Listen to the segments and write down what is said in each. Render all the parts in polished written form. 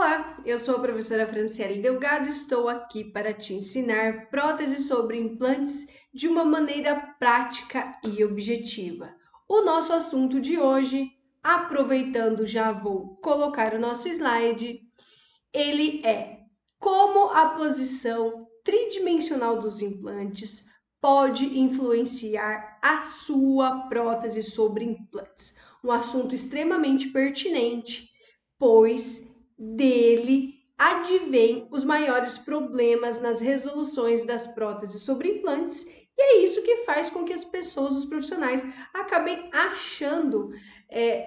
Olá, eu sou a professora Franciele Delgado e estou aqui para te ensinar próteses sobre implantes de uma maneira prática e objetiva. O nosso assunto de hoje, aproveitando já vou colocar o nosso slide, ele é como a posição tridimensional dos implantes pode influenciar a sua prótese sobre implantes. Um assunto extremamente pertinente, pois dele advém os maiores problemas nas resoluções das próteses sobre implantes, e é isso que faz com que as pessoas, os profissionais, acabem achando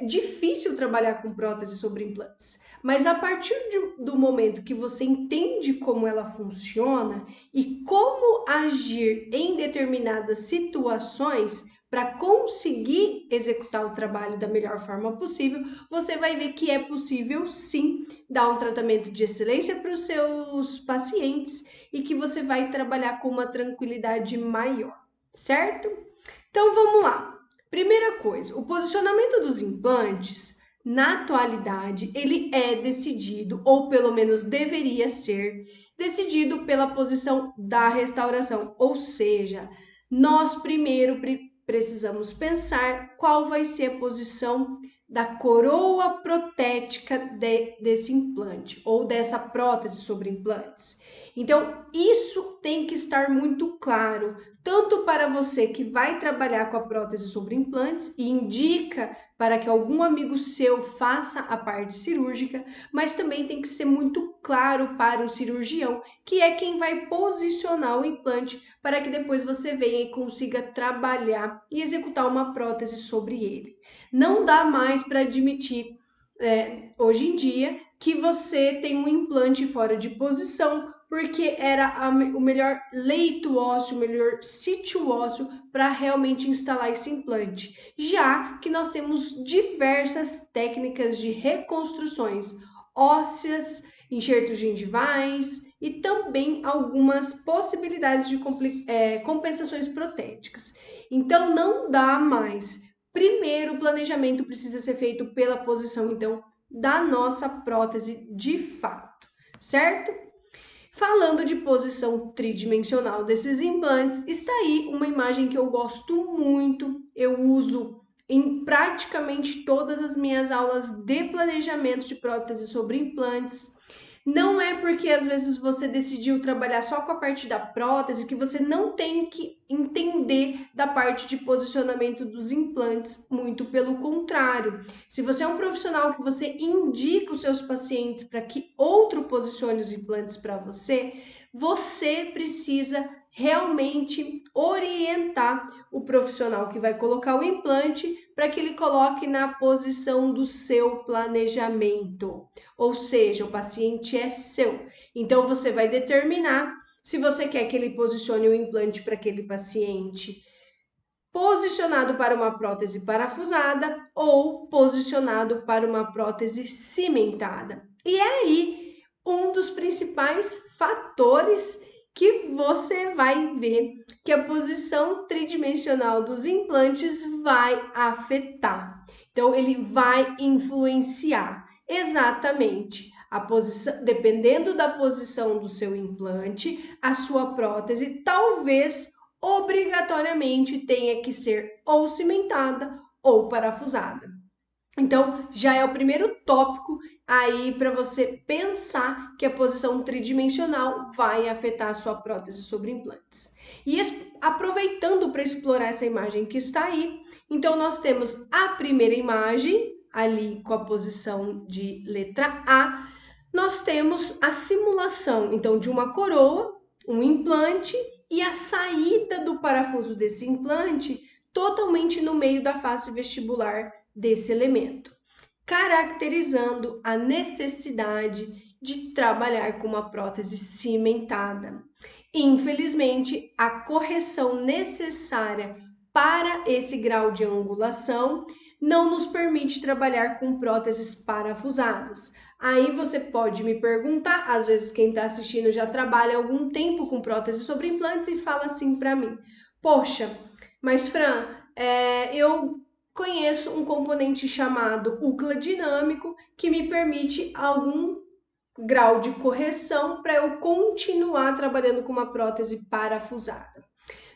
difícil trabalhar com prótese sobre implantes. Mas a partir do momento que você entende como ela funciona e como agir em determinadas situações, para conseguir executar o trabalho da melhor forma possível, você vai ver que é possível sim dar um tratamento de excelência para os seus pacientes e que você vai trabalhar com uma tranquilidade maior, certo? Então vamos lá. Primeira coisa, o posicionamento dos implantes, na atualidade, ele é decidido, ou pelo menos deveria ser, decidido pela posição da restauração, ou seja, nós primeiro precisamos pensar qual vai ser a posição da coroa protética desse implante ou dessa prótese sobre implantes. Então, isso tem que estar muito claro, tanto para você que vai trabalhar com a prótese sobre implantes e indica para que algum amigo seu faça a parte cirúrgica, mas também tem que ser muito claro para o cirurgião, que é quem vai posicionar o implante para que depois você venha e consiga trabalhar e executar uma prótese sobre ele. Não dá mais para admitir, hoje em dia, que você tem um implante fora de posição, porque era o melhor leito ósseo, o melhor sítio ósseo para realmente instalar esse implante, já que nós temos diversas técnicas de reconstruções ósseas, enxertos gengivais e também algumas possibilidades de compensações protéticas. Então não dá mais. Primeiro, o planejamento precisa ser feito pela posição, então, da nossa prótese de fato, certo? Falando de posição tridimensional desses implantes, está aí uma imagem que eu gosto muito, eu uso em praticamente todas as minhas aulas de planejamento de prótese sobre implantes. Não é porque às vezes você decidiu trabalhar só com a parte da prótese que você não tem que entender da parte de posicionamento dos implantes, muito pelo contrário. Se você é um profissional que você indica os seus pacientes para que outro posicione os implantes para você, você precisa realmente orientar o profissional que vai colocar o implante para que ele coloque na posição do seu planejamento. Ou seja, o paciente é seu. Então você vai determinar se você quer que ele posicione o implante para aquele paciente posicionado para uma prótese parafusada ou posicionado para uma prótese cimentada. E é aí um dos principais fatores que você vai ver que a posição tridimensional dos implantes vai afetar. Então, ele vai influenciar exatamente a posição, dependendo da posição do seu implante, a sua prótese talvez obrigatoriamente tenha que ser ou cimentada ou parafusada. Então, já é o primeiro tópico aí para você pensar que a posição tridimensional vai afetar a sua prótese sobre implantes. E aproveitando para explorar essa imagem que está aí, então nós temos a primeira imagem, ali com a posição de letra A, nós temos a simulação, então, de uma coroa, um implante e a saída do parafuso desse implante totalmente no meio da face vestibular desse elemento, caracterizando a necessidade de trabalhar com uma prótese cimentada. Infelizmente, a correção necessária para esse grau de angulação não nos permite trabalhar com próteses parafusadas. Aí você pode me perguntar, às vezes quem está assistindo já trabalha há algum tempo com prótese sobre implantes e fala assim para mim: poxa, mas Fran, eu conheço um componente chamado UCLA dinâmico que me permite algum grau de correção para eu continuar trabalhando com uma prótese parafusada.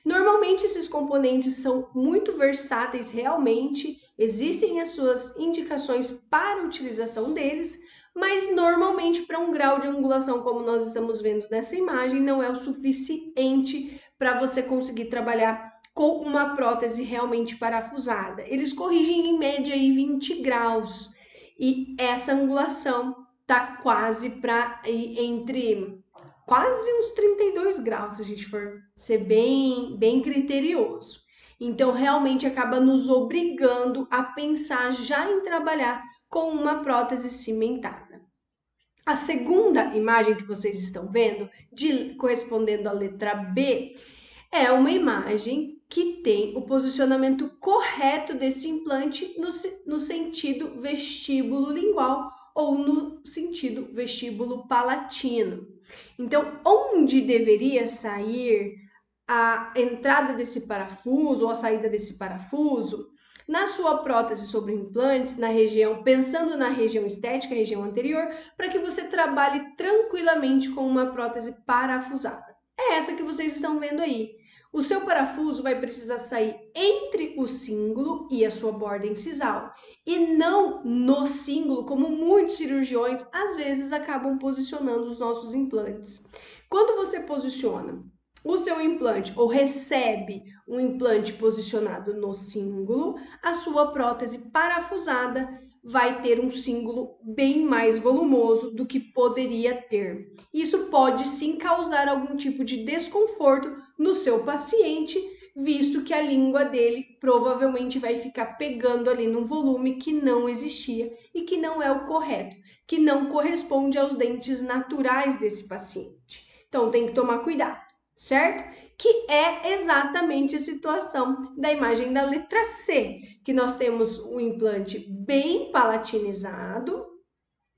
Normalmente esses componentes são muito versáteis realmente, existem as suas indicações para a utilização deles, mas normalmente para um grau de angulação como nós estamos vendo nessa imagem não é o suficiente para você conseguir trabalhar com uma prótese realmente parafusada. Eles corrigem em média aí 20 graus e essa angulação tá quase para entre quase uns 32 graus, se a gente for ser bem criterioso. Então, realmente acaba nos obrigando a pensar já em trabalhar com uma prótese cimentada. A segunda imagem que vocês estão vendo, correspondendo à letra B, é uma imagem que tem o posicionamento correto desse implante no sentido vestíbulo lingual ou no sentido vestíbulo palatino. Então, onde deveria sair a entrada desse parafuso ou a saída desse parafuso, na sua prótese sobre implantes, na região, pensando na região estética, região anterior, para que você trabalhe tranquilamente com uma prótese parafusada. É essa que vocês estão vendo aí. O seu parafuso vai precisar sair entre o cíngulo e a sua borda incisal, e não no cíngulo, como muitos cirurgiões às vezes acabam posicionando os nossos implantes. Quando você posiciona o seu implante ou recebe um implante posicionado no cíngulo, a sua prótese parafusada vai ter um cíngulo bem mais volumoso do que poderia ter. Isso pode sim causar algum tipo de desconforto no seu paciente, visto que a língua dele provavelmente vai ficar pegando ali num volume que não existia e que não é o correto, que não corresponde aos dentes naturais desse paciente. Então tem que tomar cuidado, certo? Que é exatamente a situação da imagem da letra C, que nós temos um implante bem palatinizado,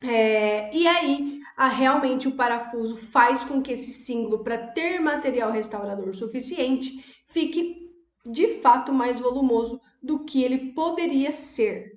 e aí realmente o parafuso faz com que esse cíngulo, para ter material restaurador suficiente, fique de fato mais volumoso do que ele poderia ser.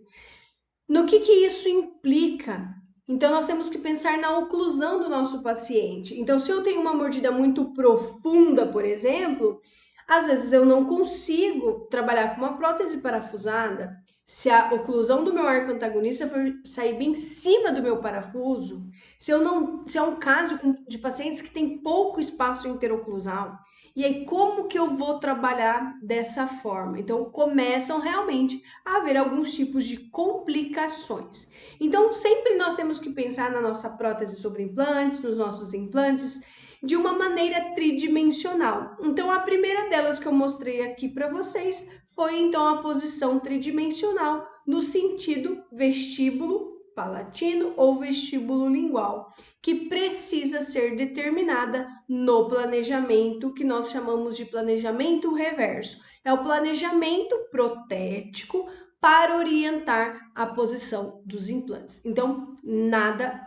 No que isso implica? Então, nós temos que pensar na oclusão do nosso paciente. Então, se eu tenho uma mordida muito profunda, por exemplo, às vezes eu não consigo trabalhar com uma prótese parafusada. Se a oclusão do meu arco antagonista for sair bem em cima do meu parafuso, se é um caso de pacientes que tem pouco espaço interoclusal, e aí como que eu vou trabalhar dessa forma? Então começam realmente a haver alguns tipos de complicações. Então sempre nós temos que pensar na nossa prótese sobre implantes, nos nossos implantes, de uma maneira tridimensional. Então, a primeira delas que eu mostrei aqui para vocês foi então a posição tridimensional no sentido vestíbulo palatino ou vestíbulo lingual, que precisa ser determinada no planejamento que nós chamamos de planejamento reverso. É o planejamento protético para orientar a posição dos implantes. Então, nada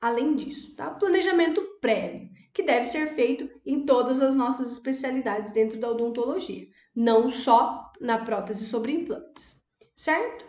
além disso, tá? Planejamento prévio, que deve ser feito em todas as nossas especialidades dentro da odontologia, não só na prótese sobre implantes, certo?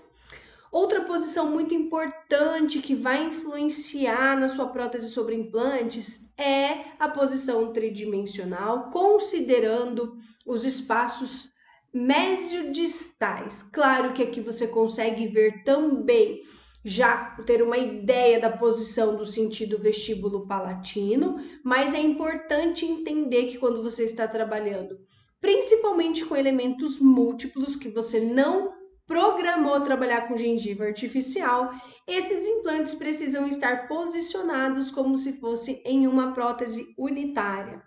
Outra posição muito importante que vai influenciar na sua prótese sobre implantes é a posição tridimensional, considerando os espaços mesiodistais. Claro que aqui você consegue ver também já ter uma ideia da posição do sentido vestíbulo palatino, mas é importante entender que quando você está trabalhando, principalmente com elementos múltiplos que você não programou trabalhar com gengiva artificial, esses implantes precisam estar posicionados como se fosse em uma prótese unitária.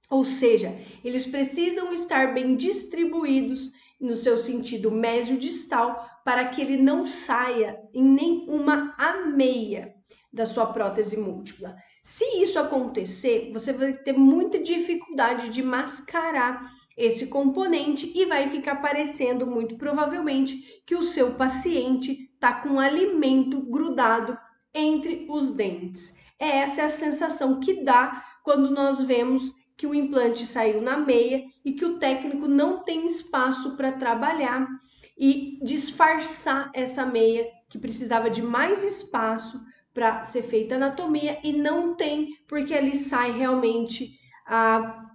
Ou seja, eles precisam estar bem distribuídos no seu sentido mesiodistal para que ele não saia em nenhuma ameia da sua prótese múltipla. Se isso acontecer, você vai ter muita dificuldade de mascarar esse componente e vai ficar parecendo muito provavelmente que o seu paciente está com um alimento grudado entre os dentes. Essa é a sensação que dá quando nós vemos que o implante saiu na meia e que o técnico não tem espaço para trabalhar e disfarçar essa meia que precisava de mais espaço para ser feita a anatomia e não tem, porque ali sai realmente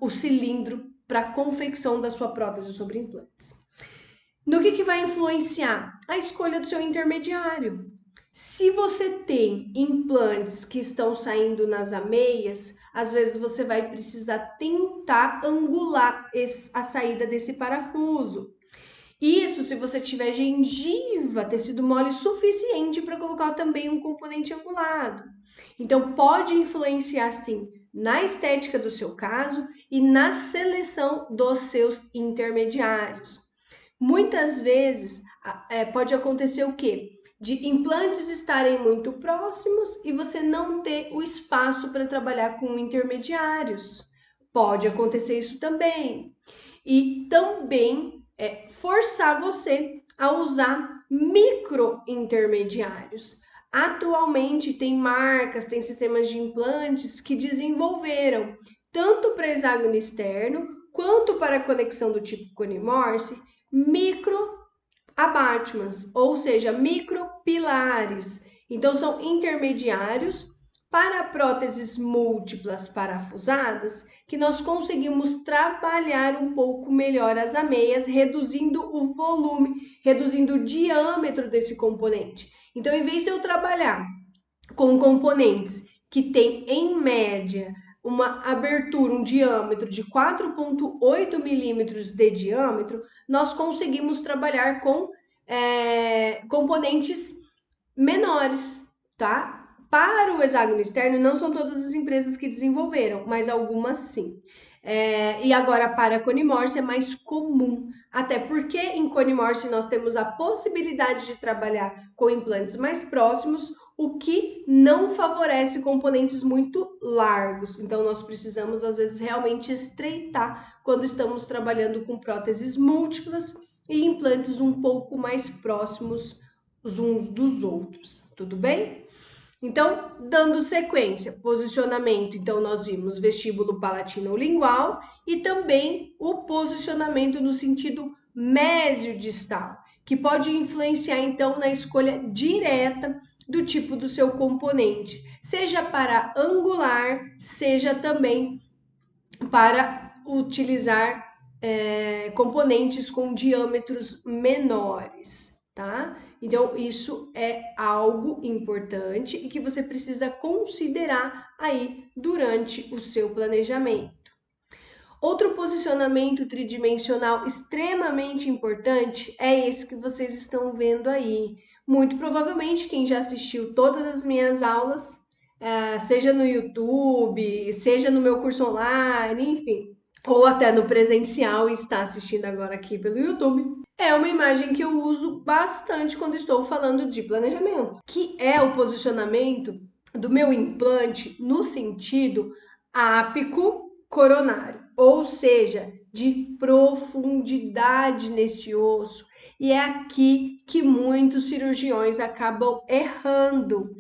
o cilindro para a confecção da sua prótese sobre implantes. No que vai influenciar? A escolha do seu intermediário. Se você tem implantes que estão saindo nas ameias, às vezes você vai precisar tentar angular a saída desse parafuso. Isso se você tiver gengiva, tecido mole suficiente para colocar também um componente angulado. Então, pode influenciar sim na estética do seu caso e na seleção dos seus intermediários. Muitas vezes pode acontecer o quê? De implantes estarem muito próximos e você não ter o espaço para trabalhar com intermediários. Pode acontecer isso também. E também forçar você a usar micro intermediários. Atualmente tem marcas, tem sistemas de implantes que desenvolveram tanto para hexágono externo quanto para a conexão do tipo cone Morse, micro abattements, ou seja, micro pilares. Então são intermediários para próteses múltiplas parafusadas que nós conseguimos trabalhar um pouco melhor as ameias, reduzindo o volume, reduzindo o diâmetro desse componente. Então, em vez de eu trabalhar com componentes que têm, em média, uma abertura, um diâmetro de 4,8 milímetros de diâmetro, nós conseguimos trabalhar com componentes menores, tá? Para o hexágono externo, não são todas as empresas que desenvolveram, mas algumas sim. E agora para cone Morse é mais comum, até porque em cone Morse nós temos a possibilidade de trabalhar com implantes mais próximos, o que não favorece componentes muito largos. Então nós precisamos às vezes realmente estreitar quando estamos trabalhando com próteses múltiplas e implantes um pouco mais próximos uns dos outros, tudo bem? Então, dando sequência, posicionamento, então nós vimos vestíbulo palatino-lingual e também o posicionamento no sentido mesiodistal, que pode influenciar então na escolha direta do tipo do seu componente, seja para angular, seja também para utilizar componentes com diâmetros menores, tá? Então, isso é algo importante e que você precisa considerar aí durante o seu planejamento. Outro posicionamento tridimensional extremamente importante é esse que vocês estão vendo aí. Muito provavelmente, quem já assistiu todas as minhas aulas, seja no YouTube, seja no meu curso online, enfim, ou até no presencial e está assistindo agora aqui pelo YouTube, é uma imagem que eu uso bastante quando estou falando de planejamento, que é o posicionamento do meu implante no sentido ápico coronário, ou seja, de profundidade nesse osso. E é aqui que muitos cirurgiões acabam errando.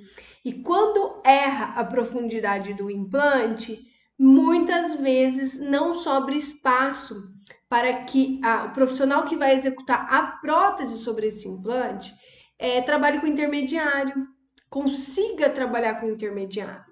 E quando erra a profundidade do implante, muitas vezes não sobra espaço para que o profissional que vai executar a prótese sobre esse implante trabalhe com intermediário, consiga trabalhar com intermediário.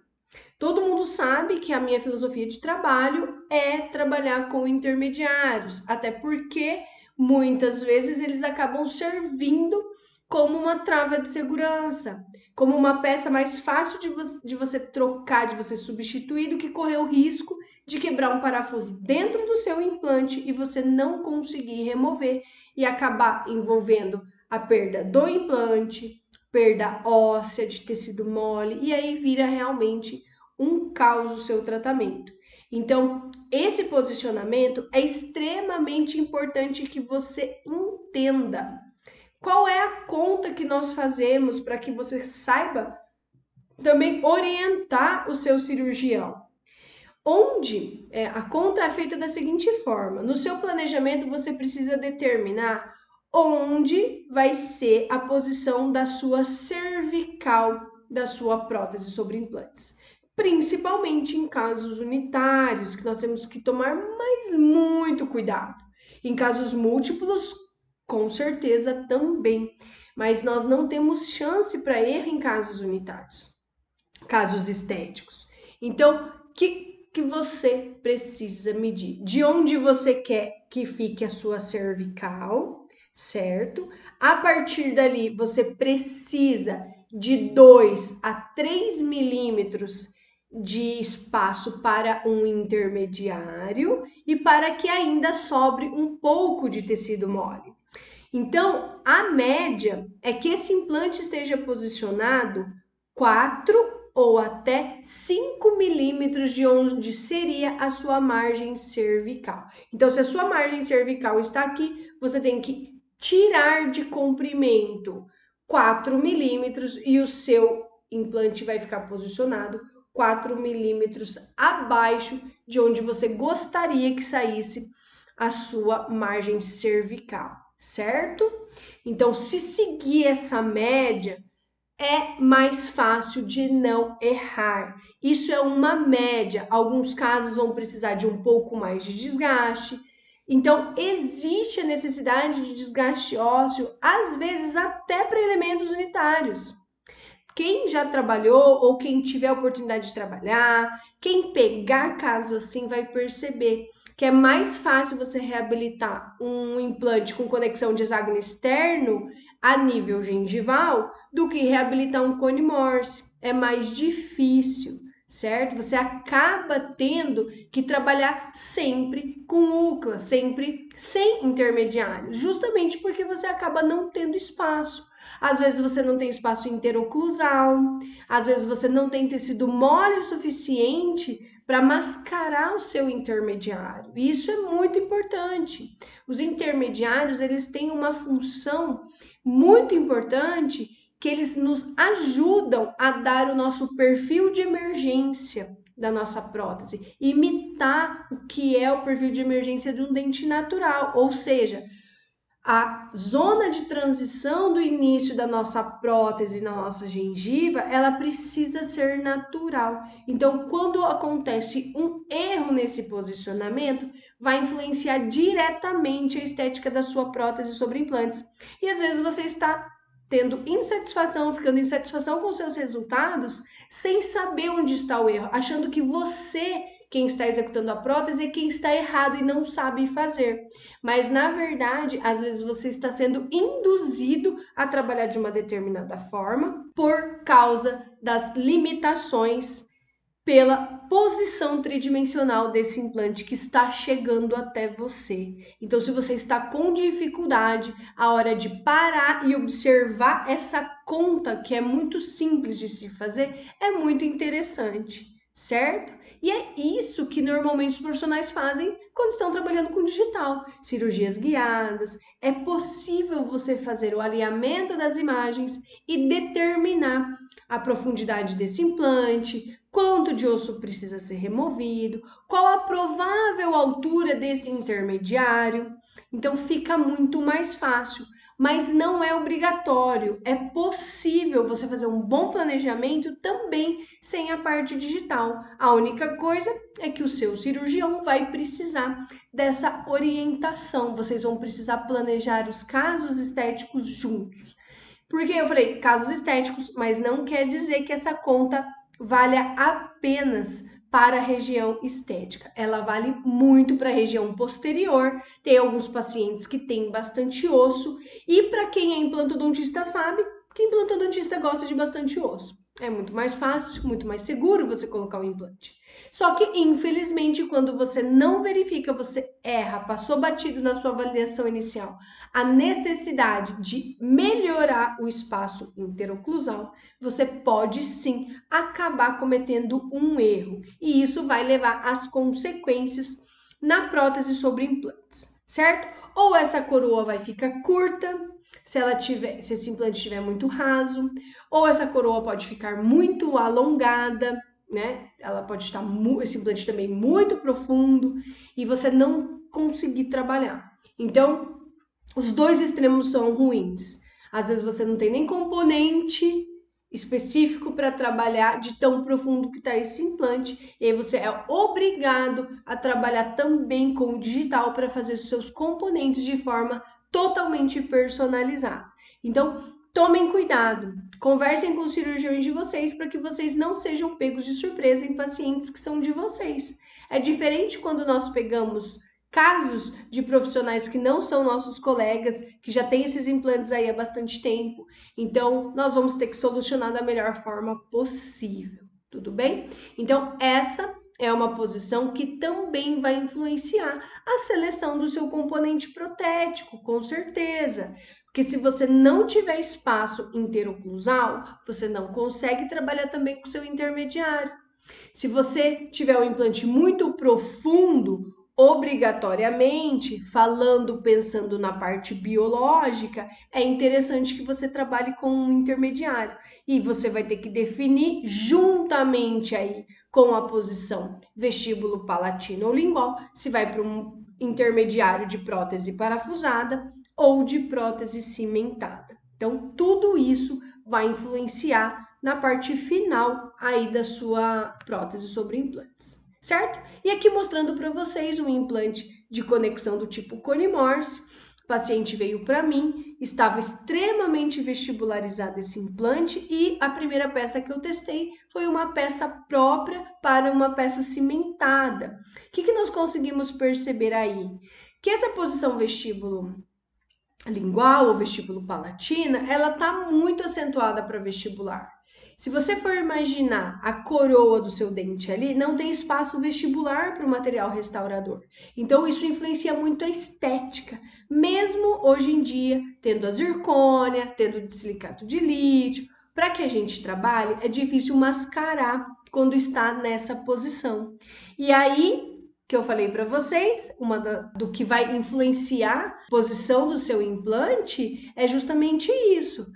Todo mundo sabe que a minha filosofia de trabalho é trabalhar com intermediários, até porque muitas vezes eles acabam servindo como uma trava de segurança, como uma peça mais fácil de você trocar, de você substituir, do que correr o risco de quebrar um parafuso dentro do seu implante e você não conseguir remover e acabar envolvendo a perda do implante, perda óssea de tecido mole, e aí vira realmente um caos o seu tratamento. Então, esse posicionamento é extremamente importante que você entenda. Qual é a conta que nós fazemos para que você saiba também orientar o seu cirurgião? Onde a conta é feita da seguinte forma: no seu planejamento você precisa determinar onde vai ser a posição da sua cervical da sua prótese sobre implantes. Principalmente em casos unitários, que nós temos que tomar muito cuidado. Em casos múltiplos, com certeza também, mas nós não temos chance para erro em casos unitários. casos estéticos. Então, o que você precisa medir? De onde você quer que fique a sua cervical, certo? A partir dali, você precisa de 2 a 3 milímetros de espaço para um intermediário e para que ainda sobre um pouco de tecido mole. Então, a média é que esse implante esteja posicionado 4 ou até 5 milímetros de onde seria a sua margem cervical. Então, se a sua margem cervical está aqui, você tem que tirar de comprimento 4 milímetros e o seu implante vai ficar posicionado 4 milímetros abaixo de onde você gostaria que saísse a sua margem cervical, certo? Então, se seguir essa média, é mais fácil de não errar. Isso é uma média. Alguns casos vão precisar de um pouco mais de desgaste. Então, existe a necessidade de desgaste ósseo, às vezes até para elementos unitários. Quem já trabalhou ou quem tiver a oportunidade de trabalhar, quem pegar caso assim vai perceber que é mais fácil você reabilitar um implante com conexão de hexágono externo a nível gengival do que reabilitar um cone Morse. É mais difícil, certo? Você acaba tendo que trabalhar sempre com UCLA, sempre sem intermediários, justamente porque você acaba não tendo espaço. Às vezes você não tem espaço interoclusal, às vezes você não tem tecido mole o suficiente para mascarar o seu intermediário. E isso é muito importante. Os intermediários, eles têm uma função muito importante que eles nos ajudam a dar o nosso perfil de emergência da nossa prótese, imitar o que é o perfil de emergência de um dente natural, ou seja, a zona de transição do início da nossa prótese na nossa gengiva, ela precisa ser natural. Então, quando acontece um erro nesse posicionamento, vai influenciar diretamente a estética da sua prótese sobre implantes. E às vezes você está tendo insatisfação, ficando insatisfação com seus resultados, sem saber onde está o erro, achando que você, quem está executando a prótese, é quem está errado e não sabe fazer. Mas na verdade, às vezes você está sendo induzido a trabalhar de uma determinada forma por causa das limitações pela posição tridimensional desse implante que está chegando até você. Então, se você está com dificuldade, a hora de parar e observar essa conta, que é muito simples de se fazer, é muito interessante, certo? E é isso que normalmente os profissionais fazem quando estão trabalhando com digital, cirurgias guiadas. É possível você fazer o alinhamento das imagens e determinar a profundidade desse implante, quanto de osso precisa ser removido, qual a provável altura desse intermediário. Então fica muito mais fácil, mas não é obrigatório. É possível você fazer um bom planejamento também sem a parte digital. A única coisa é que o seu cirurgião vai precisar dessa orientação. Vocês vão precisar planejar os casos estéticos juntos. Porque eu falei casos estéticos, mas não quer dizer que essa conta valha apenas para a região estética. Ela vale muito para a região posterior. Tem alguns pacientes que têm bastante osso e para quem é implantodontista sabe que implantodontista gosta de bastante osso. É muito mais fácil, muito mais seguro você colocar o implante. Só que, infelizmente, quando você não verifica, você erra, passou batido na sua avaliação inicial, a necessidade de melhorar o espaço interoclusal, você pode sim acabar cometendo um erro. E isso vai levar às consequências na prótese sobre implantes, certo? Ou essa coroa vai ficar curta, se esse implante estiver muito raso, ou essa coroa pode ficar muito alongada, né? Ela pode estar esse implante também muito profundo e você não conseguir trabalhar. Então, os dois extremos são ruins. Às vezes você não tem nem componente específico para trabalhar de tão profundo que está esse implante, e aí você é obrigado a trabalhar também com o digital para fazer os seus componentes de forma totalmente personalizada. Então, tomem cuidado. Conversem com os cirurgiões de vocês para que vocês não sejam pegos de surpresa em pacientes que são de vocês. É diferente quando nós pegamos casos de profissionais que não são nossos colegas, que já têm esses implantes aí há bastante tempo. Então, nós vamos ter que solucionar da melhor forma possível, tudo bem? Então, essa é uma posição que também vai influenciar a seleção do seu componente protético, com certeza. Porque se você não tiver espaço interoclusal, você não consegue trabalhar também com o seu intermediário. Se você tiver um implante muito profundo, obrigatoriamente, pensando na parte biológica, é interessante que você trabalhe com um intermediário. E você vai ter que definir juntamente aí com a posição vestíbulo palatino ou lingual, se vai para um intermediário de prótese parafusada ou de prótese cimentada. Então, tudo isso vai influenciar na parte final aí da sua prótese sobre implantes, certo? E aqui mostrando para vocês um implante de conexão do tipo Cone Morse. O paciente veio para mim, estava extremamente vestibularizado esse implante e a primeira peça que eu testei foi uma peça própria para uma peça cimentada. O que nós conseguimos perceber aí? Que essa posição vestíbulo lingual ou vestíbulo palatina, ela tá muito acentuada para vestibular. Se você for imaginar a coroa do seu dente ali, não tem espaço vestibular para o material restaurador. Então, isso influencia muito a estética, mesmo hoje em dia, tendo a zircônia, tendo o silicato de lítio. Para que a gente trabalhe, é difícil mascarar quando está nessa posição. E aí, que eu falei para vocês, do que vai influenciar a posição do seu implante é justamente isso.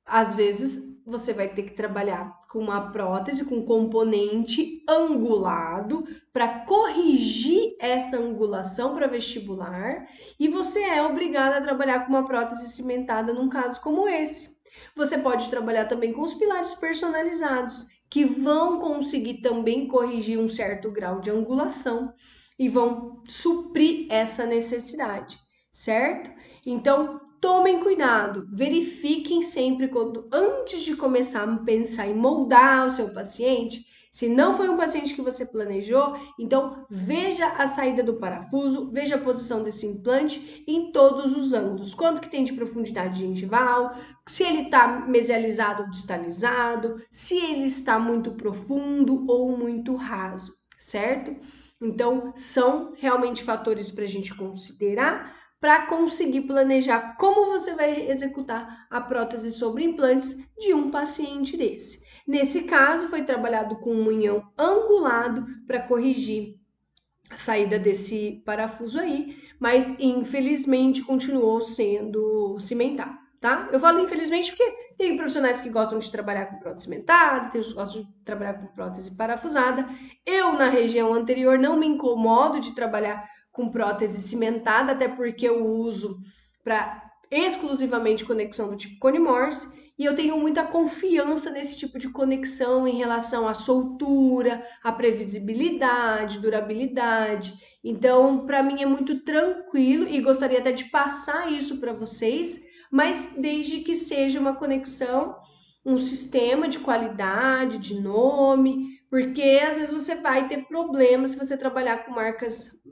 Às vezes você vai ter que trabalhar com uma prótese com componente angulado para corrigir essa angulação para vestibular e você é obrigado a trabalhar com uma prótese cimentada num caso como esse. Você pode trabalhar também com os pilares personalizados, que vão conseguir também corrigir um certo grau de angulação e vão suprir essa necessidade, certo? Então, tomem cuidado, verifiquem sempre antes de começar a pensar em moldar o seu paciente, se não foi um paciente que você planejou, então veja a saída do parafuso, veja a posição desse implante em todos os ângulos. Quanto que tem de profundidade gengival, se ele está mesializado ou distalizado, se ele está muito profundo ou muito raso, certo? Então, são realmente fatores para a gente considerar para conseguir planejar como você vai executar a prótese sobre implantes de um paciente desse. Nesse caso, foi trabalhado com um munhão angulado para corrigir a saída desse parafuso aí, mas infelizmente continuou sendo cimentado, tá? Eu falo infelizmente porque tem profissionais que gostam de trabalhar com prótese cimentada, tem os que gostam de trabalhar com prótese parafusada. Eu, na região anterior, não me incomodo de trabalhar com prótese cimentada, até porque eu uso para exclusivamente conexão do tipo Cone Morse, e eu tenho muita confiança nesse tipo de conexão em relação à soltura, à previsibilidade, durabilidade. Então, para mim é muito tranquilo e gostaria até de passar isso para vocês, mas desde que seja uma conexão, um sistema de qualidade, de nome, porque às vezes você vai ter problemas se você trabalhar com marcas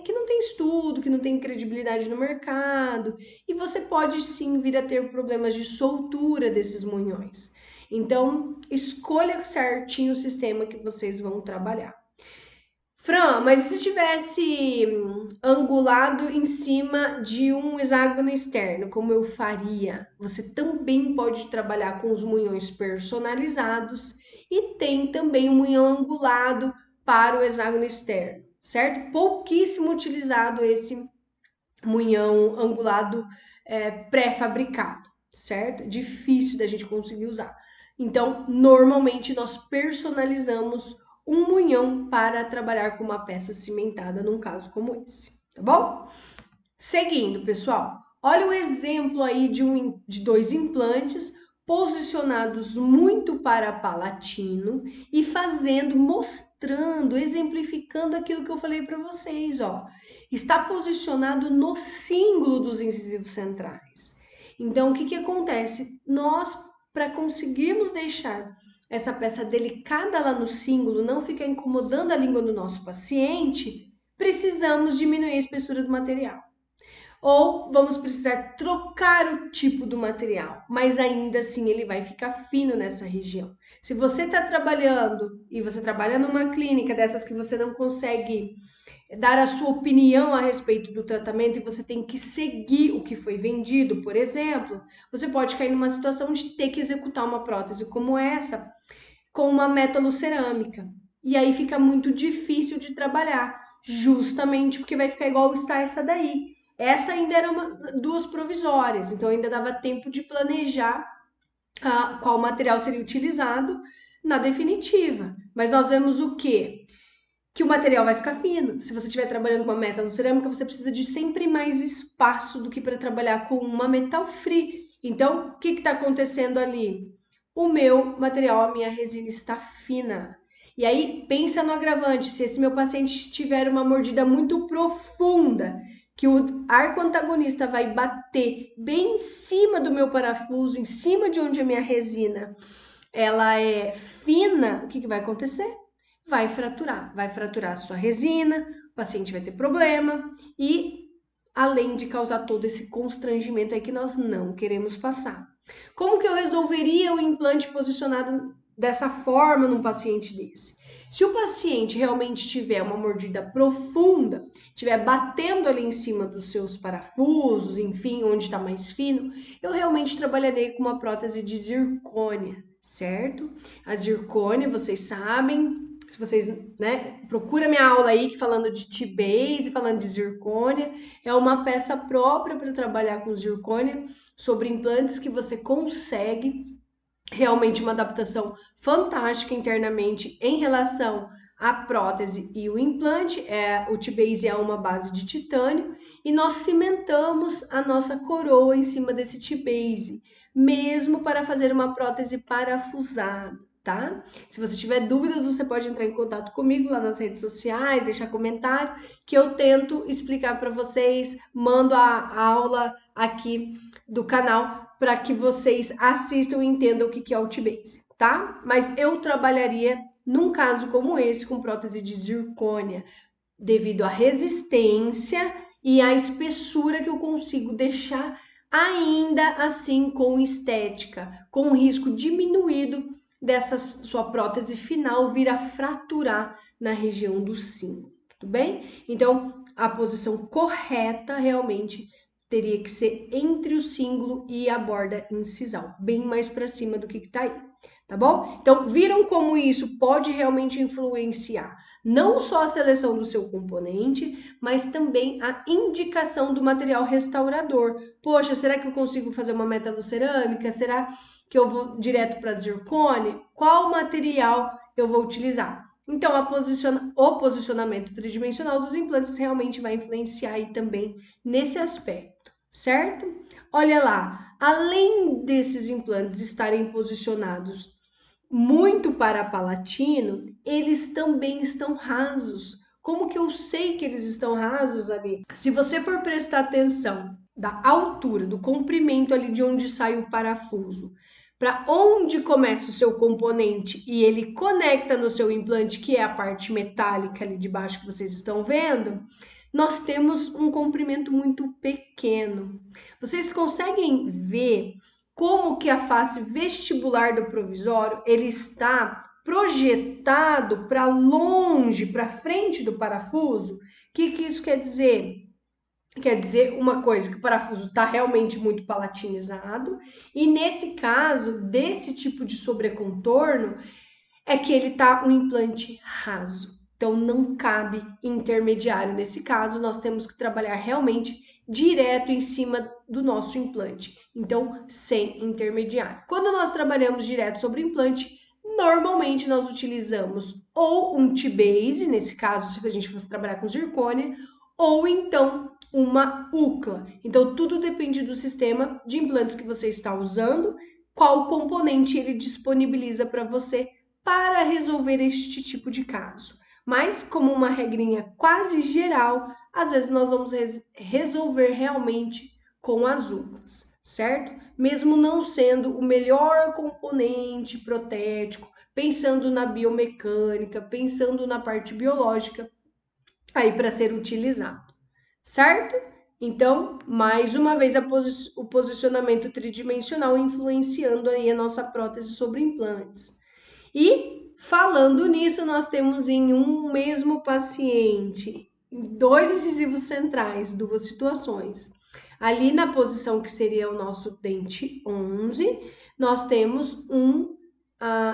que não tem estudo, que não tem credibilidade no mercado, e você pode sim vir a ter problemas de soltura desses munhões. Então, escolha certinho o sistema que vocês vão trabalhar. Fran, mas se tivesse angulado em cima de um hexágono externo, como eu faria? Você também pode trabalhar com os munhões personalizados e tem também um munhão angulado para o hexágono externo, certo? Pouquíssimo utilizado esse munhão angulado pré-fabricado, certo? Difícil da gente conseguir usar. Então, normalmente nós personalizamos um munhão para trabalhar com uma peça cimentada num caso como esse, tá bom? Seguindo, pessoal, olha o exemplo aí de dois implantes posicionados muito para palatino e mostrando, exemplificando aquilo que eu falei para vocês, ó. Está posicionado no cíngulo dos incisivos centrais. Então, o que que acontece? Nós, para conseguirmos deixar essa peça delicada lá no cíngulo, não ficar incomodando a língua do nosso paciente, precisamos diminuir a espessura do material. Ou vamos precisar trocar o tipo do material, mas ainda assim ele vai ficar fino nessa região. Se você está trabalhando e você trabalha numa clínica dessas que você não consegue dar a sua opinião a respeito do tratamento e você tem que seguir o que foi vendido, por exemplo, você pode cair numa situação de ter que executar uma prótese como essa com uma metalocerâmica. E aí fica muito difícil de trabalhar, justamente porque vai ficar igual está essa daí. Essa ainda era duas provisórias, então ainda dava tempo de planejar qual material seria utilizado na definitiva. Mas nós vemos o quê? Que o material vai ficar fino. Se você estiver trabalhando com uma metalocerâmica, você precisa de sempre mais espaço do que para trabalhar com uma metal free. Então, o que está acontecendo ali? O meu material, a minha resina está fina. E aí, pensa no agravante, se esse meu paciente tiver uma mordida muito profunda, que o arco antagonista vai bater bem em cima do meu parafuso, em cima de onde a minha resina ela é fina, o que, que vai acontecer? Vai fraturar a sua resina, o paciente vai ter problema e além de causar todo esse constrangimento aí que nós não queremos passar. Como que eu resolveria o implante posicionado dessa forma num paciente desse? Se o paciente realmente tiver uma mordida profunda, estiver batendo ali em cima dos seus parafusos, enfim, onde está mais fino, eu realmente trabalharei com uma prótese de zircônia, certo? A zircônia, vocês sabem, se vocês, né, procura minha aula aí que falando de T-base, falando de zircônia, é uma peça própria para trabalhar com zircônia sobre implantes que você consegue realmente uma adaptação fantástica internamente em relação à prótese e o implante. O T-base é uma base de titânio e nós cimentamos a nossa coroa em cima desse T-base, mesmo para fazer uma prótese parafusada. Tá? Se você tiver dúvidas, você pode entrar em contato comigo lá nas redes sociais, deixar comentário, que eu tento explicar para vocês, mando a aula aqui do canal para que vocês assistam e entendam o que é o T-base, tá? Mas eu trabalharia num caso como esse com prótese de zircônia, devido à resistência e à espessura que eu consigo deixar ainda assim com estética, com o risco diminuído dessa sua prótese final vir a fraturar na região do cíngulo, tudo bem? Então, a posição correta realmente teria que ser entre o cíngulo e a borda incisal, bem mais para cima do que está aí, tá bom? Então, viram como isso pode realmente influenciar não só a seleção do seu componente, mas também a indicação do material restaurador. Poxa, será que eu consigo fazer uma metalocerâmica? Será que eu vou direto para zircônia? Qual material eu vou utilizar? Então, o posicionamento tridimensional dos implantes realmente vai influenciar aí também nesse aspecto, certo? Olha lá, além desses implantes estarem posicionados muito parapalatino, eles também estão rasos. Como que eu sei que eles estão rasos ali? Se você for prestar atenção da altura, do comprimento ali de onde sai o parafuso, para onde começa o seu componente e ele conecta no seu implante, que é a parte metálica ali de baixo que vocês estão vendo, nós temos um comprimento muito pequeno. Vocês conseguem ver como que a face vestibular do provisório ele está projetado para longe, para frente do parafuso? O que isso quer dizer? Quer dizer uma coisa, que o parafuso está realmente muito palatinizado, e nesse caso, desse tipo de sobrecontorno, é que ele está um implante raso. Então, não cabe intermediário. Nesse caso, nós temos que trabalhar realmente direto em cima do nosso implante. Então, sem intermediário. Quando nós trabalhamos direto sobre o implante, normalmente nós utilizamos ou um T-base, nesse caso, se a gente fosse trabalhar com zircônia, ou então uma UCLA. Então, tudo depende do sistema de implantes que você está usando, qual componente ele disponibiliza para você para resolver este tipo de caso. Mas, como uma regrinha quase geral, às vezes nós vamos resolver realmente com as UCLAs, certo? Mesmo não sendo o melhor componente protético, pensando na biomecânica, pensando na parte biológica, aí para ser utilizado, certo? Então, mais uma vez, o posicionamento tridimensional influenciando aí a nossa prótese sobre implantes. E falando nisso, nós temos em um mesmo paciente dois incisivos centrais, duas situações. Ali na posição que seria o nosso dente 11, nós temos um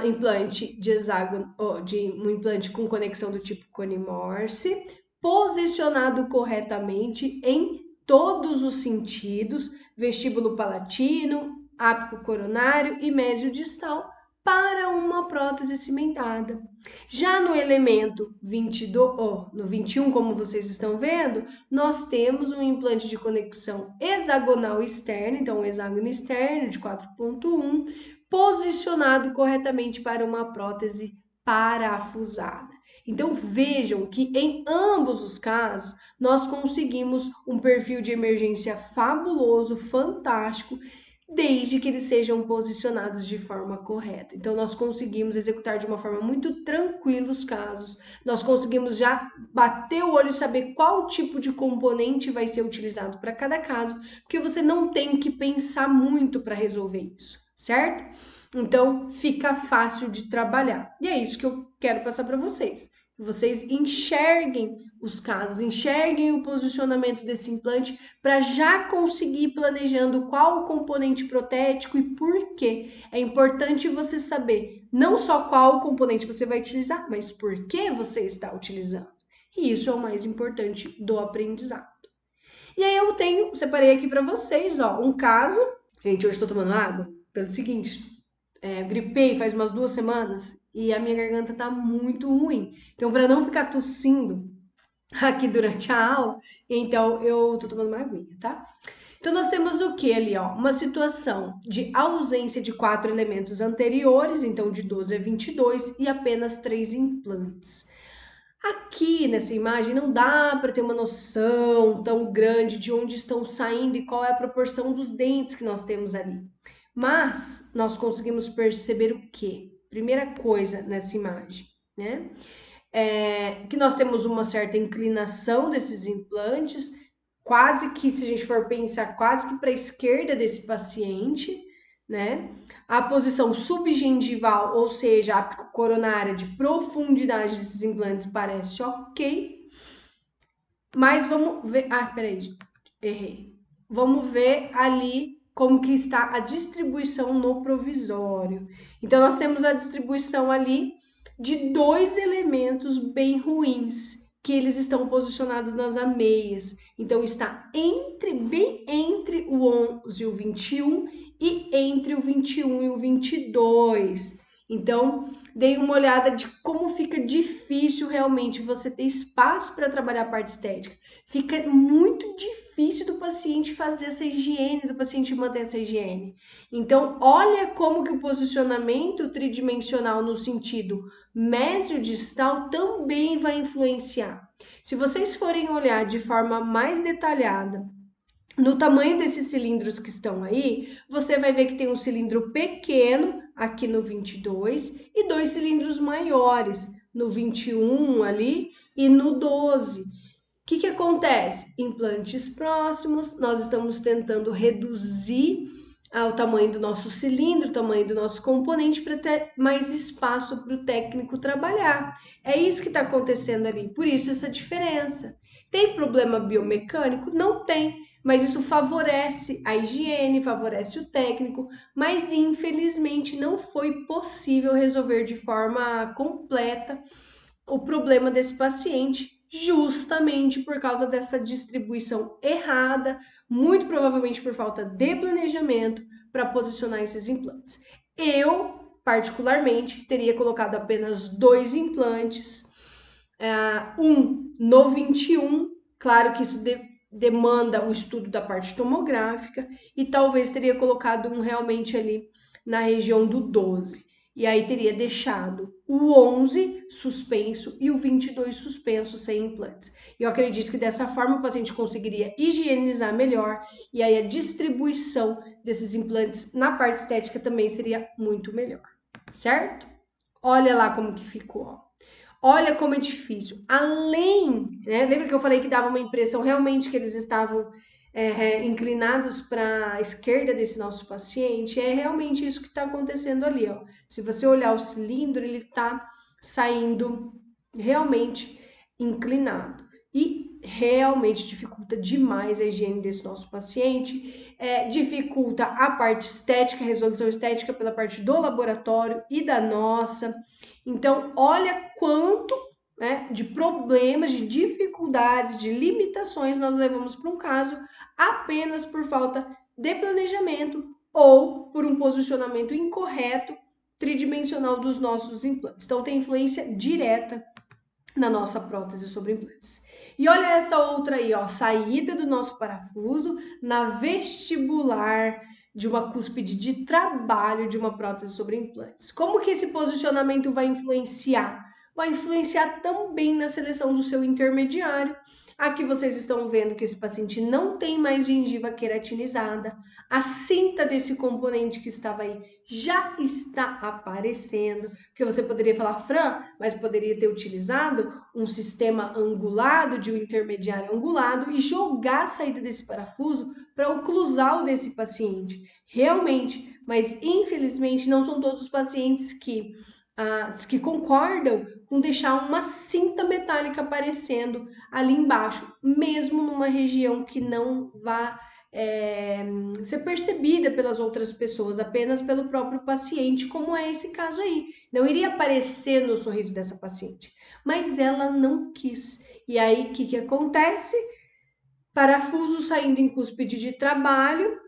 implante de hexágono, um implante com conexão do tipo cone-morse, posicionado corretamente em todos os sentidos, vestíbulo palatino, ápico coronário e médio distal, para uma prótese cimentada. Já no elemento 22, no 21, como vocês estão vendo, nós temos um implante de conexão hexagonal externa, então um hexágono externo de 4.1, posicionado corretamente para uma prótese parafusada. Então vejam que em ambos os casos nós conseguimos um perfil de emergência fabuloso, fantástico, desde que eles sejam posicionados de forma correta. Então, nós conseguimos executar de uma forma muito tranquila os casos, nós conseguimos já bater o olho e saber qual tipo de componente vai ser utilizado para cada caso, porque você não tem que pensar muito para resolver isso, certo? Então, fica fácil de trabalhar. E é isso que eu quero passar para vocês. Que vocês enxerguem os casos, enxerguem o posicionamento desse implante para já conseguir planejando qual o componente protético e por quê. É importante você saber não só qual componente você vai utilizar, mas por que você está utilizando. E isso é o mais importante do aprendizado. E aí eu separei aqui para vocês, um caso. Gente, hoje estou tomando água pelo seguinte, gripei faz umas 2 semanas e a minha garganta tá muito ruim. Então, para não ficar tossindo aqui durante a aula, então eu tô tomando uma aguinha, tá? Então, nós temos o que ali, Uma situação de ausência de 4 elementos anteriores, então de 12 a 22, e apenas 3 implantes. Aqui nessa imagem não dá para ter uma noção tão grande de onde estão saindo e qual é a proporção dos dentes que nós temos ali. Mas nós conseguimos perceber o quê? Primeira coisa nessa imagem, né? Que nós temos uma certa inclinação desses implantes, quase que, se a gente for pensar, quase que para a esquerda desse paciente, né? A posição subgengival, ou seja, a apicocoronária de profundidade desses implantes parece ok, mas vamos ver. Peraí, errei. Vamos ver ali como que está a distribuição no provisório. Então, nós temos a distribuição ali de 2 elementos bem ruins, que eles estão posicionados nas ameias. Então, está bem entre o 11 e o 21 e entre o 21 e o 22. Então, dei uma olhada de como fica difícil realmente você ter espaço para trabalhar a parte estética. Fica muito difícil do paciente fazer essa higiene, do paciente manter essa higiene. Então, olha como que o posicionamento tridimensional no sentido mesiodistal também vai influenciar. Se vocês forem olhar de forma mais detalhada no tamanho desses cilindros que estão aí, você vai ver que tem um cilindro pequeno aqui no 22 e 2 cilindros maiores no 21 ali e no 12. O que acontece? Implantes próximos, nós estamos tentando reduzir o tamanho do nosso cilindro, o tamanho do nosso componente para ter mais espaço para o técnico trabalhar. É isso que está acontecendo ali, por isso essa diferença. Tem problema biomecânico? Não tem, mas isso favorece a higiene, favorece o técnico, mas infelizmente não foi possível resolver de forma completa o problema desse paciente, justamente por causa dessa distribuição errada, muito provavelmente por falta de planejamento para posicionar esses implantes. Eu, particularmente, teria colocado apenas 2 implantes, um no 21, claro que isso demanda o estudo da parte tomográfica, e talvez teria colocado um realmente ali na região do 12. E aí teria deixado o 11 suspenso e o 22 suspenso sem implantes. Eu acredito que dessa forma o paciente conseguiria higienizar melhor e aí a distribuição desses implantes na parte estética também seria muito melhor, certo? Olha lá como que ficou, ó. Olha como é difícil. Além, né, lembra que eu falei que dava uma impressão realmente que eles estavam inclinados para a esquerda desse nosso paciente? É realmente isso que está acontecendo ali, ó. Se você olhar o cilindro, ele está saindo realmente inclinado. E realmente dificulta demais a higiene desse nosso paciente, dificulta a parte estética, a resolução estética pela parte do laboratório e da nossa. Então, olha quanto, né, de problemas, de dificuldades, de limitações nós levamos para um caso apenas por falta de planejamento ou por um posicionamento incorreto tridimensional dos nossos implantes. Então, tem influência direta na nossa prótese sobre implantes. E olha essa outra aí, ó, saída do nosso parafuso na vestibular de uma cúspide de trabalho de uma prótese sobre implantes. Como que esse posicionamento vai influenciar? Vai influenciar também na seleção do seu intermediário. Aqui vocês estão vendo que esse paciente não tem mais gengiva queratinizada. A cinta desse componente que estava aí já está aparecendo. Porque você poderia falar, Fran, mas poderia ter utilizado um sistema angulado, de um intermediário angulado, e jogar a saída desse parafuso para o oclusal desse paciente. Realmente, mas infelizmente não são todos os pacientes que concordam com deixar uma cinta metálica aparecendo ali embaixo, mesmo numa região que não vá ser percebida pelas outras pessoas, apenas pelo próprio paciente, como é esse caso aí. Não iria aparecer no sorriso dessa paciente, mas ela não quis. E aí, o que acontece? Parafuso saindo em cúspide de trabalho,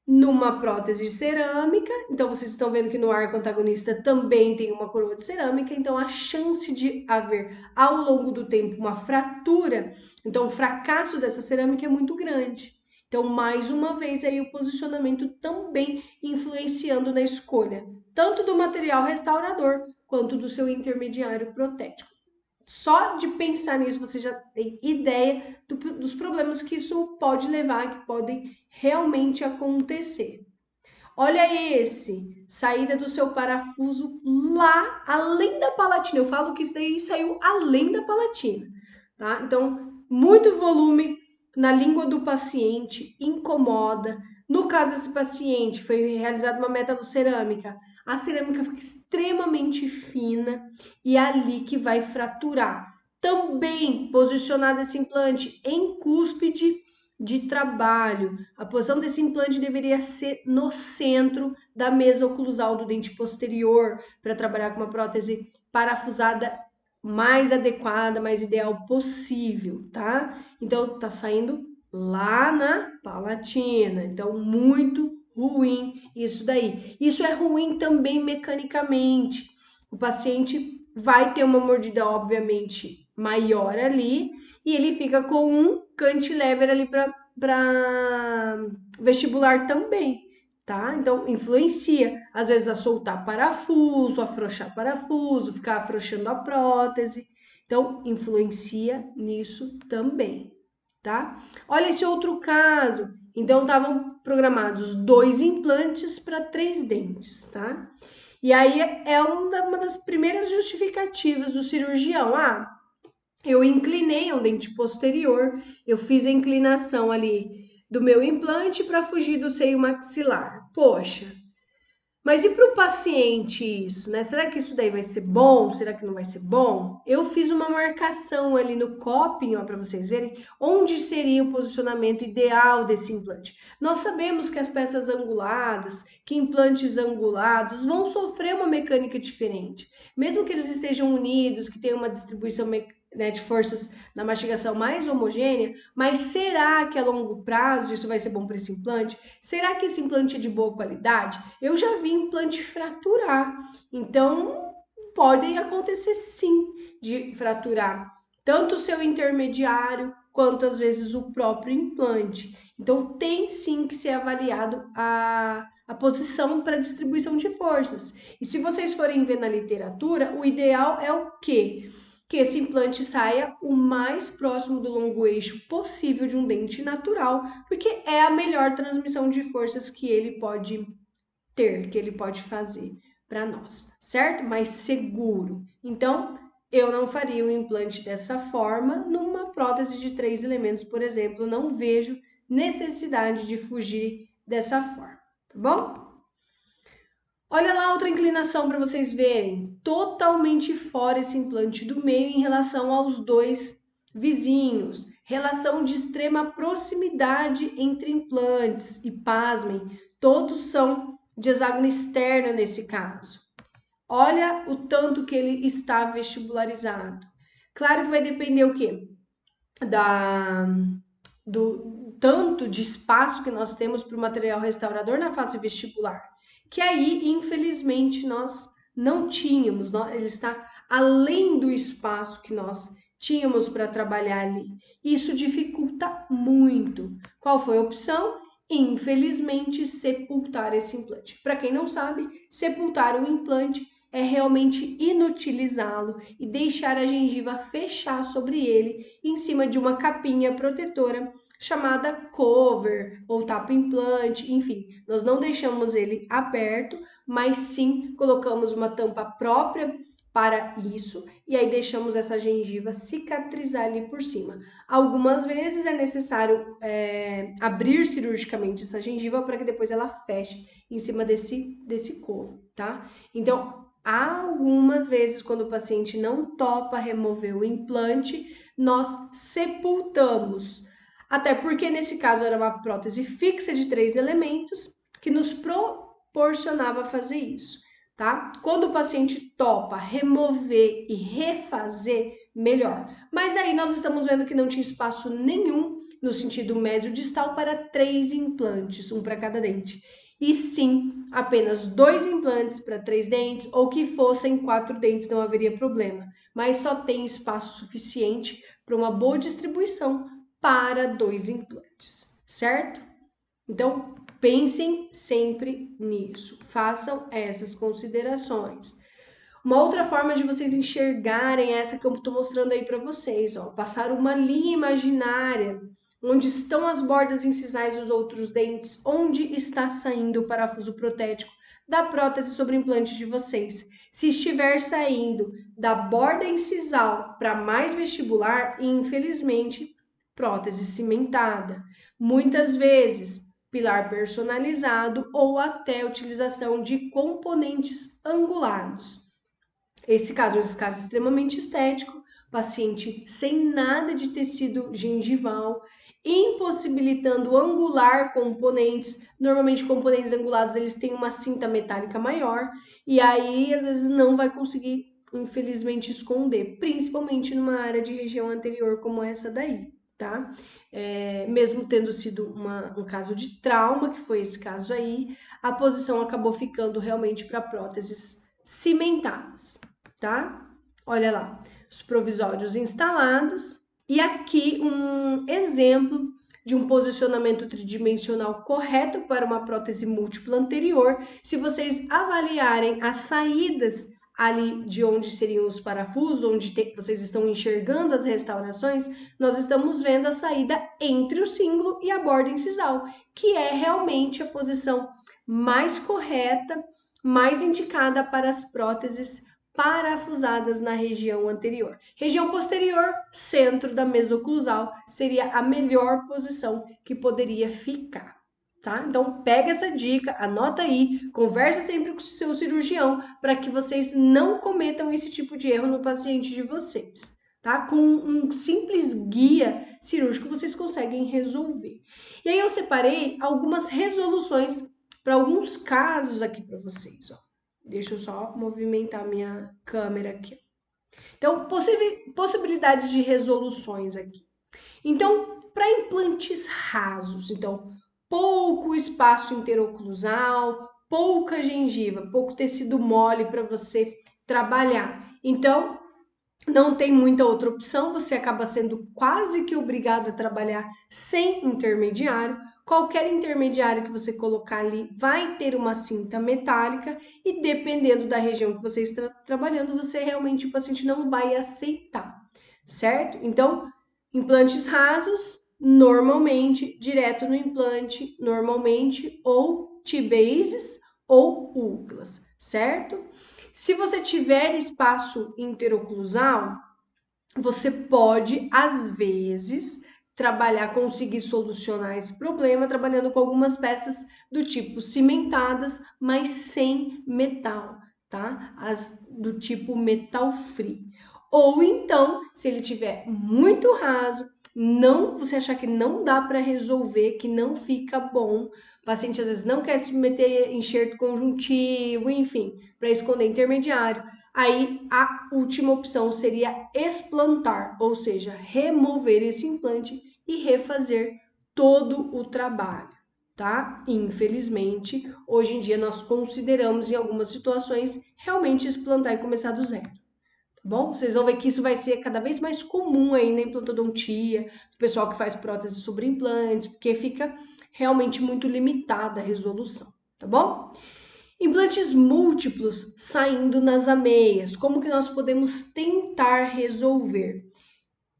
numa prótese de cerâmica. Então, vocês estão vendo que no arco antagonista também tem uma coroa de cerâmica. Então, a chance de haver, ao longo do tempo, uma fratura, então o fracasso dessa cerâmica é muito grande. Então, mais uma vez, aí o posicionamento também influenciando na escolha, tanto do material restaurador, quanto do seu intermediário protético. Só de pensar nisso, você já tem ideia dos problemas que isso pode levar, que podem realmente acontecer. Olha esse, saída do seu parafuso lá, além da palatina. Eu falo que isso daí saiu além da palatina, tá? Então, muito volume na língua do paciente, incomoda. No caso desse paciente, foi realizada uma metalocerâmica. A cerâmica fica extremamente fina e é ali que vai fraturar. Também posicionado esse implante em cúspide de trabalho. A posição desse implante deveria ser no centro da mesa oclusal do dente posterior, para trabalhar com uma prótese parafusada mais adequada, mais ideal possível, tá? Então, tá saindo lá na palatina. Então, muito ruim isso daí. Isso é ruim também mecanicamente. O paciente vai ter uma mordida, obviamente, maior ali, e ele fica com um cantilever ali para vestibular também, tá? Então, influencia, às vezes, a soltar parafuso, afrouxar parafuso, ficar afrouxando a prótese. Então, influencia nisso também, tá? Olha esse outro caso. Então, estavam programados 2 implantes para 3 dentes, tá? E aí é uma das primeiras justificativas do cirurgião. Eu inclinei o dente posterior, eu fiz a inclinação ali do meu implante para fugir do seio maxilar. Poxa, mas e para o paciente isso, né? Será que isso daí vai ser bom? Será que não vai ser bom? Eu fiz uma marcação ali no coping, ó, para vocês verem onde seria o posicionamento ideal desse implante. Nós sabemos que as peças anguladas, que implantes angulados vão sofrer uma mecânica diferente. Mesmo que eles estejam unidos, que tenham uma distribuição de forças na mastigação mais homogênea, mas será que a longo prazo isso vai ser bom para esse implante? Será que esse implante é de boa qualidade? Eu já vi implante fraturar, então pode acontecer sim de fraturar tanto o seu intermediário quanto às vezes o próprio implante. Então tem sim que ser avaliado a posição para distribuição de forças. E se vocês forem ver na literatura, o ideal é o quê? Que esse implante saia o mais próximo do longo eixo possível de um dente natural, porque é a melhor transmissão de forças que ele pode ter, que ele pode fazer para nós, certo? Mais seguro. Então, eu não faria o implante dessa forma numa prótese de 3 elementos, por exemplo. Não vejo necessidade de fugir dessa forma, tá bom? Olha lá outra inclinação para vocês verem. Totalmente fora esse implante do meio em relação aos dois vizinhos. Relação de extrema proximidade entre implantes. E pasmem, todos são de hexágono externo nesse caso. Olha o tanto que ele está vestibularizado. Claro que vai depender o quê? Do tanto de espaço que nós temos para o material restaurador na face vestibular, que aí, infelizmente, nós não tínhamos, ele está além do espaço que nós tínhamos para trabalhar ali. Isso dificulta muito. Qual foi a opção? Infelizmente, sepultar esse implante. Para quem não sabe, sepultar o implante é realmente inutilizá-lo e deixar a gengiva fechar sobre ele em cima de uma capinha protetora chamada cover ou tapa implante, enfim, nós não deixamos ele aberto, mas sim colocamos uma tampa própria para isso e aí deixamos essa gengiva cicatrizar ali por cima. Algumas vezes é necessário abrir cirurgicamente essa gengiva para que depois ela feche em cima desse cover, tá? Então, algumas vezes, quando o paciente não topa remover o implante, nós sepultamos. Até porque, nesse caso, era uma prótese fixa de 3 elementos que nos proporcionava fazer isso, tá? Quando o paciente topa remover e refazer, melhor. Mas aí nós estamos vendo que não tinha espaço nenhum no sentido mesiodistal para 3 implantes, um para cada dente. E sim, apenas 2 implantes para 3 dentes, ou que fossem 4 dentes, não haveria problema. Mas só tem espaço suficiente para uma boa distribuição para 2 implantes, certo? Então, pensem sempre nisso, façam essas considerações. Uma outra forma de vocês enxergarem é essa que eu estou mostrando aí para vocês, ó, passar uma linha imaginária onde estão as bordas incisais dos outros dentes, onde está saindo o parafuso protético da prótese sobre o implante de vocês. Se estiver saindo da borda incisal para mais vestibular, infelizmente, prótese cimentada. Muitas vezes, pilar personalizado ou até utilização de componentes angulados. Esse caso é um caso extremamente estético, paciente sem nada de tecido gengival, impossibilitando angular componentes. Normalmente, componentes angulados, eles têm uma cinta metálica maior, e aí, às vezes, não vai conseguir, infelizmente, esconder, principalmente numa área de região anterior como essa daí, tá? Mesmo tendo sido um caso de trauma, que foi esse caso aí, a posição acabou ficando realmente para próteses cimentadas, tá? Olha lá, os provisórios instalados e aqui um exemplo de um posicionamento tridimensional correto para uma prótese múltipla anterior. Se vocês avaliarem as saídas ali de onde seriam os parafusos, onde vocês estão enxergando as restaurações, nós estamos vendo a saída entre o cíngulo e a borda incisal, que é realmente a posição mais correta, mais indicada para as próteses parafusadas na região anterior. Região posterior, centro da mesoclusal, seria a melhor posição que poderia ficar, tá? Então, pega essa dica, anota aí, conversa sempre com o seu cirurgião para que vocês não cometam esse tipo de erro no paciente de vocês, tá? Com um simples guia cirúrgico, vocês conseguem resolver. E aí eu separei algumas resoluções para alguns casos aqui para vocês, ó. Deixa eu só movimentar minha câmera aqui. Então, possibilidades de resoluções aqui. Então, para implantes rasos, então, pouco espaço interoclusal, pouca gengiva, pouco tecido mole para você trabalhar. Então, não tem muita outra opção, você acaba sendo quase que obrigado a trabalhar sem intermediário. Qualquer intermediário que você colocar ali vai ter uma cinta metálica e dependendo da região que você está trabalhando, você realmente o paciente não vai aceitar, certo? Então, implantes rasos, normalmente, direto no implante, normalmente, ou T-bases ou UCLAs, certo? Se você tiver espaço interoclusal, você pode, às vezes, trabalhar, conseguir solucionar esse problema trabalhando com algumas peças do tipo cimentadas, mas sem metal, tá? As do tipo metal free. Ou então, se ele tiver muito raso, não, você achar que não dá para resolver, que não fica bom, o paciente às vezes não quer se meter enxerto conjuntivo, enfim, para esconder intermediário. Aí a última opção seria explantar, ou seja, remover esse implante e refazer todo o trabalho, tá? Infelizmente, hoje em dia nós consideramos em algumas situações realmente explantar e começar do zero. Tá bom? Vocês vão ver que isso vai ser cada vez mais comum aí na implantodontia, do pessoal que faz prótese sobre implantes, porque fica realmente muito limitada a resolução, tá bom? Implantes múltiplos saindo nas ameias, como que nós podemos tentar resolver?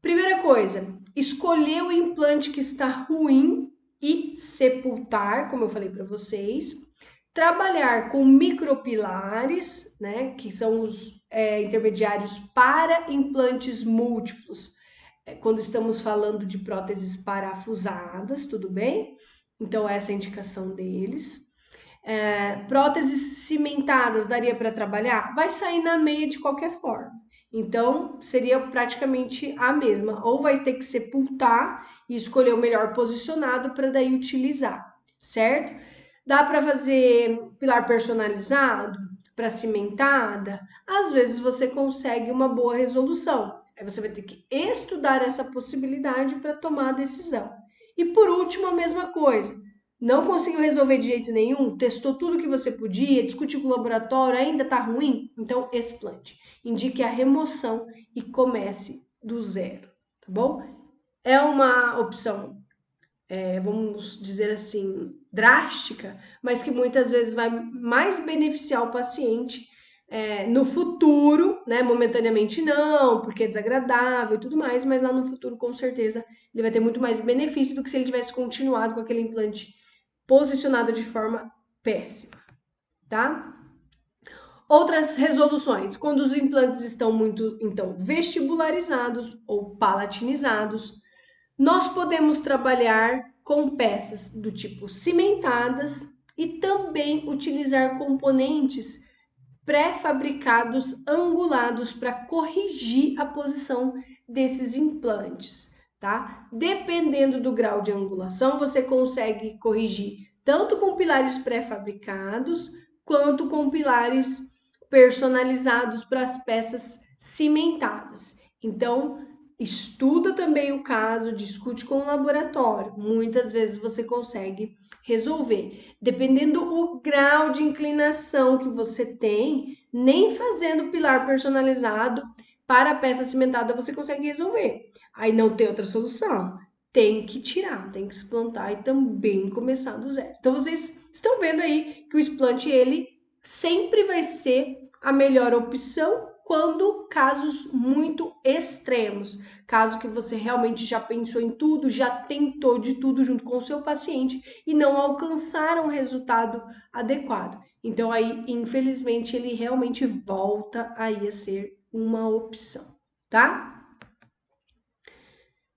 Primeira coisa, escolher o implante que está ruim e sepultar, como eu falei para vocês. Trabalhar com micropilares, né, que são os intermediários para implantes múltiplos, quando estamos falando de próteses parafusadas, tudo bem? Então, essa é a indicação deles. Próteses cimentadas daria para trabalhar? Vai sair na meia de qualquer forma. Então, seria praticamente a mesma. Ou vai ter que sepultar e escolher o melhor posicionado para daí utilizar, certo? Dá para fazer pilar personalizado para cimentada? Às vezes você consegue uma boa resolução. Aí você vai ter que estudar essa possibilidade para tomar a decisão. E por último, a mesma coisa. Não conseguiu resolver de jeito nenhum, testou tudo que você podia, discutiu com o laboratório, ainda está ruim? Então, explante. Indique a remoção e comece do zero, tá bom? É uma opção, vamos dizer assim, drástica, mas que muitas vezes vai mais beneficiar o paciente no futuro, né? Momentaneamente não, porque é desagradável e tudo mais, mas lá no futuro, com certeza, ele vai ter muito mais benefício do que se ele tivesse continuado com aquele implante posicionado de forma péssima, tá? Outras resoluções, quando os implantes estão muito, então, vestibularizados ou palatinizados, nós podemos trabalhar com peças do tipo cimentadas e também utilizar componentes pré-fabricados angulados para corrigir a posição desses implantes, tá? Dependendo do grau de angulação, você consegue corrigir tanto com pilares pré-fabricados quanto com pilares personalizados para as peças cimentadas. Então, estuda também o caso, discute com o laboratório. Muitas vezes você consegue resolver. Dependendo o grau de inclinação que você tem, nem fazendo pilar personalizado para a peça cimentada você consegue resolver. Aí não tem outra solução. Tem que tirar, tem que explantar e também começar do zero. Então vocês estão vendo aí que o explante ele sempre vai ser a melhor opção quando casos muito extremos, caso que você realmente já pensou em tudo, já tentou de tudo junto com o seu paciente e não alcançaram o resultado adequado. Então aí, infelizmente, ele realmente volta aí a ser uma opção, tá?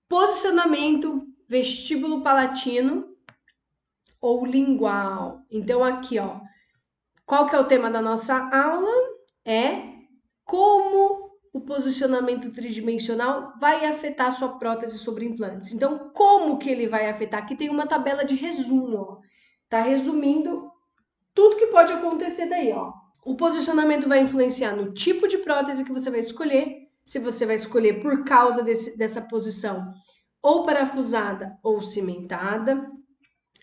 Posicionamento vestíbulo palatino ou lingual. Então aqui, ó, qual que é o tema da nossa aula? É como o posicionamento tridimensional vai afetar a sua prótese sobre implantes. Então, como que ele vai afetar? Aqui tem uma tabela de resumo, ó. Tá resumindo tudo que pode acontecer daí, ó. O posicionamento vai influenciar no tipo de prótese que você vai escolher, se você vai escolher por causa dessa posição ou parafusada ou cimentada.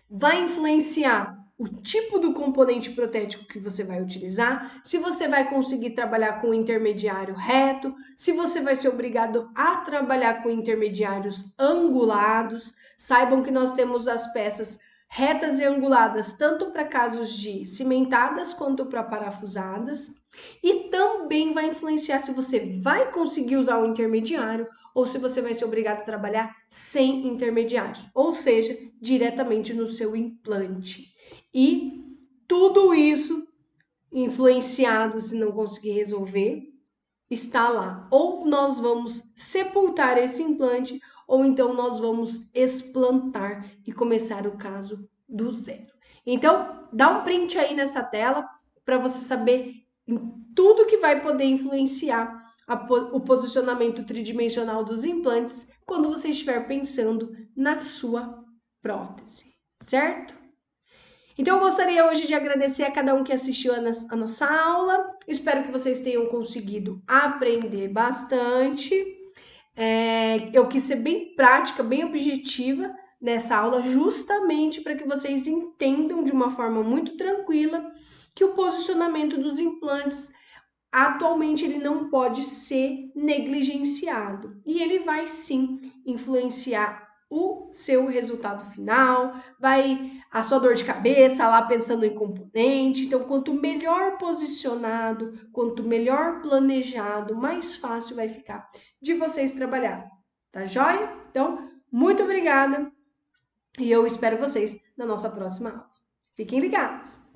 Vai influenciar o tipo do componente protético que você vai utilizar, se você vai conseguir trabalhar com o intermediário reto, se você vai ser obrigado a trabalhar com intermediários angulados. Saibam que nós temos as peças retas e anguladas, tanto para casos de cimentadas quanto para parafusadas. E também vai influenciar se você vai conseguir usar o intermediário ou se você vai ser obrigado a trabalhar sem intermediários, ou seja, diretamente no seu implante. E tudo isso influenciado, se não conseguir resolver, está lá. Ou nós vamos sepultar esse implante, ou então nós vamos explantar e começar o caso do zero. Então, dá um print aí nessa tela para você saber tudo que vai poder influenciar o posicionamento tridimensional dos implantes quando você estiver pensando na sua prótese, certo? Então, eu gostaria hoje de agradecer a cada um que assistiu a nossa aula. Espero que vocês tenham conseguido aprender bastante. Eu quis ser bem prática, bem objetiva nessa aula, justamente para que vocês entendam de uma forma muito tranquila que o posicionamento dos implantes atualmente ele não pode ser negligenciado e ele vai sim influenciar o seu resultado final, vai a sua dor de cabeça lá pensando em componente. Então, quanto melhor posicionado, quanto melhor planejado, mais fácil vai ficar de vocês trabalhar. Tá joia? Então, muito obrigada e eu espero vocês na nossa próxima aula. Fiquem ligados!